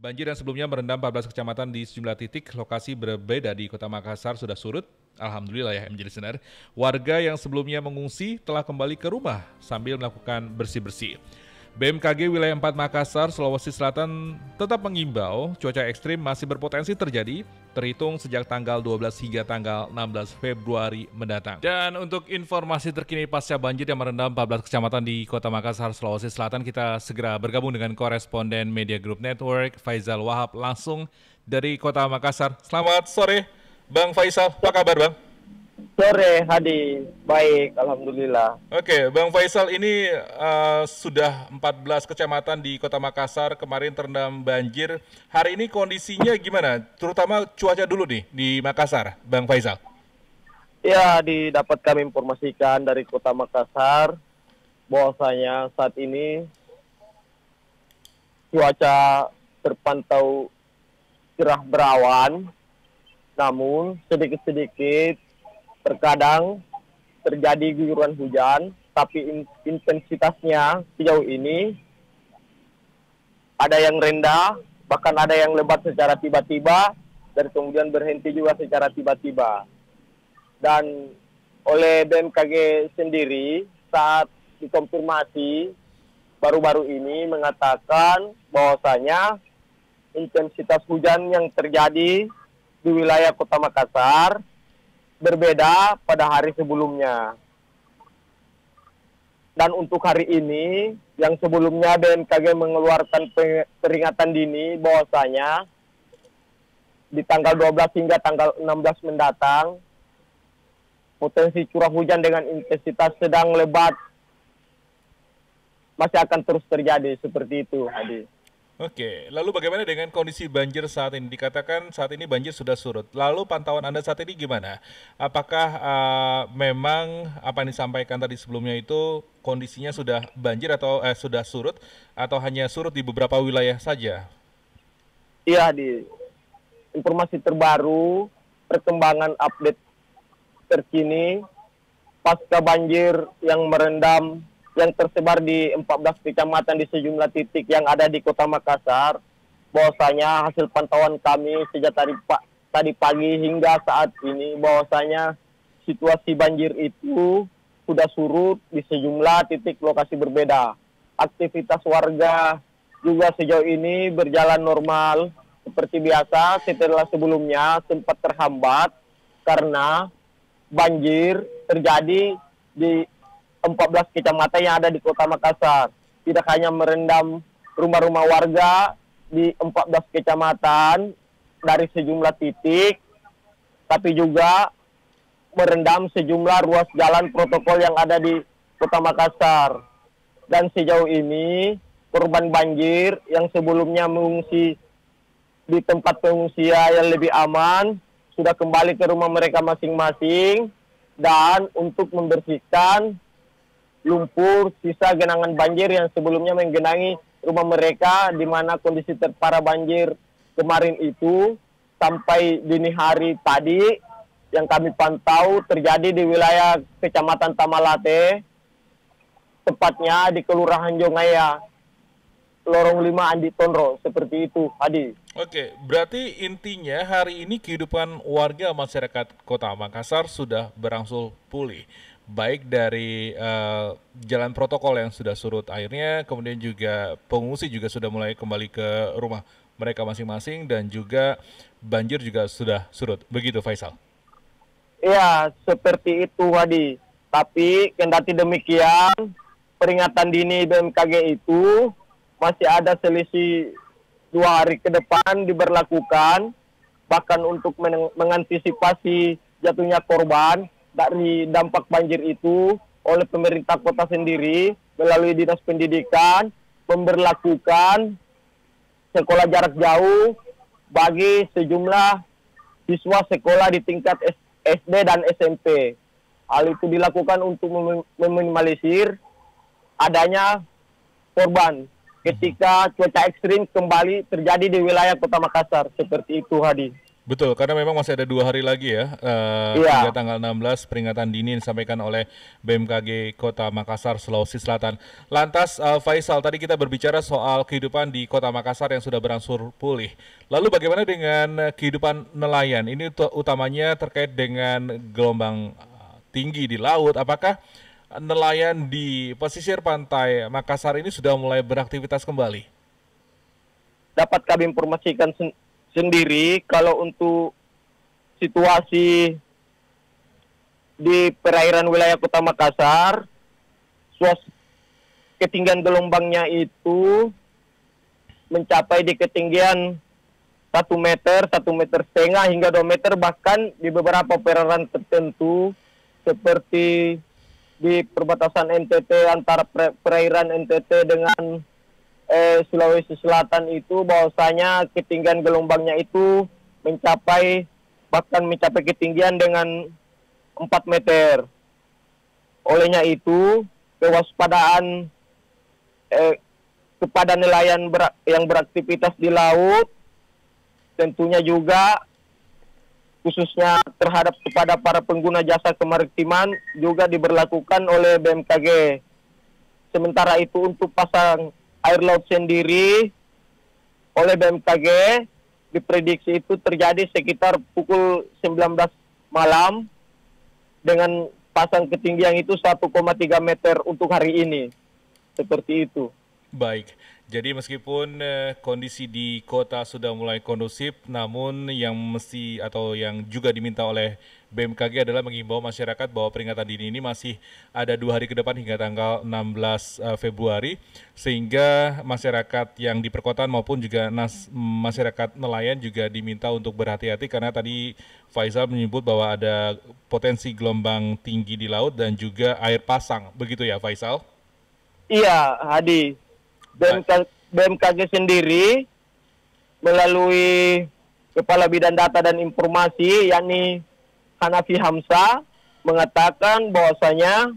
Banjir yang sebelumnya merendam 14 kecamatan di sejumlah titik lokasi berbeda di Kota Makassar sudah surut. Alhamdulillah ya menjadi sinar. Warga yang sebelumnya mengungsi telah kembali ke rumah sambil melakukan bersih-bersih. BMKG Wilayah 4 Makassar, Sulawesi Selatan tetap mengimbau cuaca ekstrim masih berpotensi terjadi terhitung sejak tanggal 12 hingga tanggal 16 Februari mendatang. Dan untuk informasi terkini pasca banjir yang merendam 14 kecamatan di Kota Makassar, Sulawesi Selatan, kita segera bergabung dengan koresponden Media Group Network, Faisal Wahab, langsung dari Kota Makassar. Selamat sore, Bang Faisal. Apa kabar, Bang? Sore, Hadi. Baik, Alhamdulillah. Oke, Bang Faisal, ini sudah 14 kecamatan di Kota Makassar kemarin terendam banjir. Hari ini kondisinya gimana? Terutama cuaca dulu nih di Makassar, Bang Faisal. Ya, dapat kami informasikan dari Kota Makassar bahwasanya saat ini cuaca terpantau cerah berawan, namun sedikit-sedikit terkadang terjadi guyuran hujan, tapi intensitasnya sejauh ini ada yang rendah, bahkan ada yang lebat secara tiba-tiba, dan kemudian berhenti juga secara tiba-tiba. Dan oleh BMKG sendiri saat dikonfirmasi baru-baru ini mengatakan bahwasanya intensitas hujan yang terjadi di wilayah Kota Makassar berbeda pada hari sebelumnya. Dan untuk hari ini, yang sebelumnya BMKG mengeluarkan peringatan dini bahwasanya di tanggal 12 hingga tanggal 16 mendatang, potensi curah hujan dengan intensitas sedang lebat masih akan terus terjadi seperti itu, Hadi. Oke, lalu bagaimana dengan kondisi banjir saat ini? Dikatakan saat ini banjir sudah surut. Lalu pantauan Anda saat ini gimana? Apakah memang apa yang disampaikan tadi sebelumnya itu kondisinya sudah banjir atau sudah surut atau hanya surut di beberapa wilayah saja? Iya, di informasi terbaru, perkembangan update terkini pasca banjir yang merendam yang tersebar di 14 kecamatan di sejumlah titik yang ada di Kota Makassar, bahwasanya hasil pantauan kami sejak tadi pagi hingga saat ini bahwasanya situasi banjir itu sudah surut di sejumlah titik lokasi berbeda. Aktivitas warga juga sejauh ini berjalan normal seperti biasa setelah sebelumnya sempat terhambat karena banjir terjadi di 14 kecamatan yang ada di Kota Makassar. Tidak hanya merendam rumah-rumah warga di 14 kecamatan dari sejumlah titik, tapi juga merendam sejumlah ruas jalan protokol yang ada di Kota Makassar. Dan sejauh ini korban banjir yang sebelumnya mengungsi di tempat pengungsian yang lebih aman sudah kembali ke rumah mereka masing-masing, dan untuk membersihkan lumpur sisa genangan banjir yang sebelumnya menggenangi rumah mereka, di mana kondisi terparah banjir kemarin itu sampai dini hari tadi yang kami pantau terjadi di wilayah Kecamatan Tamalate, tepatnya di Kelurahan Jongaya, Lorong 5 Andi Tonro, seperti itu, Hadi. Oke, berarti intinya hari ini kehidupan warga masyarakat Kota Makassar sudah berangsur pulih. Baik dari jalan protokol yang sudah surut airnya, kemudian juga pengungsi juga sudah mulai kembali ke rumah mereka masing-masing, dan juga banjir juga sudah surut. Begitu, Faisal? Iya, seperti itu, Hadi. Tapi kendati demikian, peringatan dini BMKG itu masih ada selisih 2 hari ke depan diberlakukan, bahkan untuk mengantisipasi jatuhnya korban dari dampak banjir itu, oleh pemerintah kota sendiri melalui Dinas Pendidikan memberlakukan sekolah jarak jauh bagi sejumlah siswa sekolah di tingkat SD dan SMP. Hal itu dilakukan untuk meminimalisir adanya korban ketika cuaca ekstrim kembali terjadi di wilayah Kota Makassar. Seperti itu, Hadi. Betul, karena memang masih ada 2 hari lagi ya, hingga Iya, tanggal 16 peringatan dini yang disampaikan oleh BMKG Kota Makassar, Sulawesi Selatan. Lantas, Faisal, tadi kita berbicara soal kehidupan di Kota Makassar yang sudah berangsur pulih. Lalu bagaimana dengan kehidupan nelayan? Ini utamanya terkait dengan gelombang tinggi di laut. Apakah nelayan di pesisir pantai Makassar ini sudah mulai beraktivitas kembali? dapat kami informasikan sendiri kalau untuk situasi di perairan wilayah Kota Makassar, suas ketinggian gelombangnya itu mencapai di ketinggian 1 meter, 1,5 meter hingga 2 meter, bahkan di beberapa perairan tertentu seperti di perbatasan NTT antara perairan NTT dengan Sulawesi Selatan itu bahwasanya ketinggian gelombangnya itu bahkan mencapai ketinggian dengan 4 meter. Olehnya itu kewaspadaan kepada nelayan yang beraktivitas di laut tentunya juga khususnya terhadap kepada para pengguna jasa kemaritiman juga diberlakukan oleh BMKG. Sementara itu untuk pasang air laut sendiri oleh BMKG diprediksi itu terjadi sekitar pukul 19 malam dengan pasang ketinggian itu 1,3 meter untuk hari ini. Seperti itu. Baik, jadi meskipun kondisi di kota sudah mulai kondusif, namun yang mesti atau yang juga diminta oleh BMKG adalah mengimbau masyarakat bahwa peringatan dini ini masih ada 2 hari ke depan hingga tanggal 16 Februari, sehingga masyarakat yang di perkotaan maupun juga masyarakat nelayan juga diminta untuk berhati-hati karena tadi Faisal menyebut bahwa ada potensi gelombang tinggi di laut dan juga air pasang, begitu ya Faisal? Iya, Hadi. BMKG sendiri melalui Kepala Bidang Data dan Informasi yakni Hanafi Hamzah mengatakan bahwasanya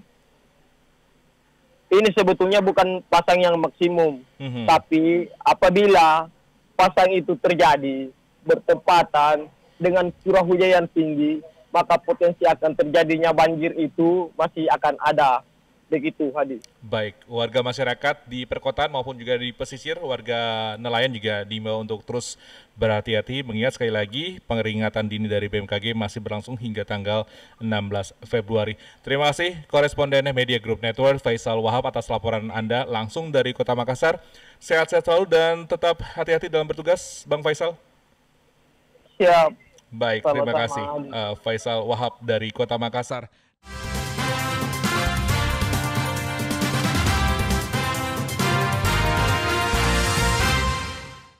ini sebetulnya bukan pasang yang maksimum, tapi apabila pasang itu terjadi bertepatan dengan curah hujan yang tinggi, maka potensi akan terjadinya banjir itu masih akan ada. Begitu, Hadi. Baik, warga masyarakat di perkotaan maupun juga di pesisir, warga nelayan juga diimbau untuk terus berhati-hati, mengingat sekali lagi peringatan dini dari BMKG masih berlangsung hingga tanggal 16 Februari. Terima kasih koresponden Media Group Network Faisal Wahab atas laporan Anda langsung dari Kota Makassar. Sehat-sehat selalu dan tetap hati-hati dalam bertugas, Bang Faisal. Siap. Baik, terima kasih Faisal Wahab dari Kota Makassar.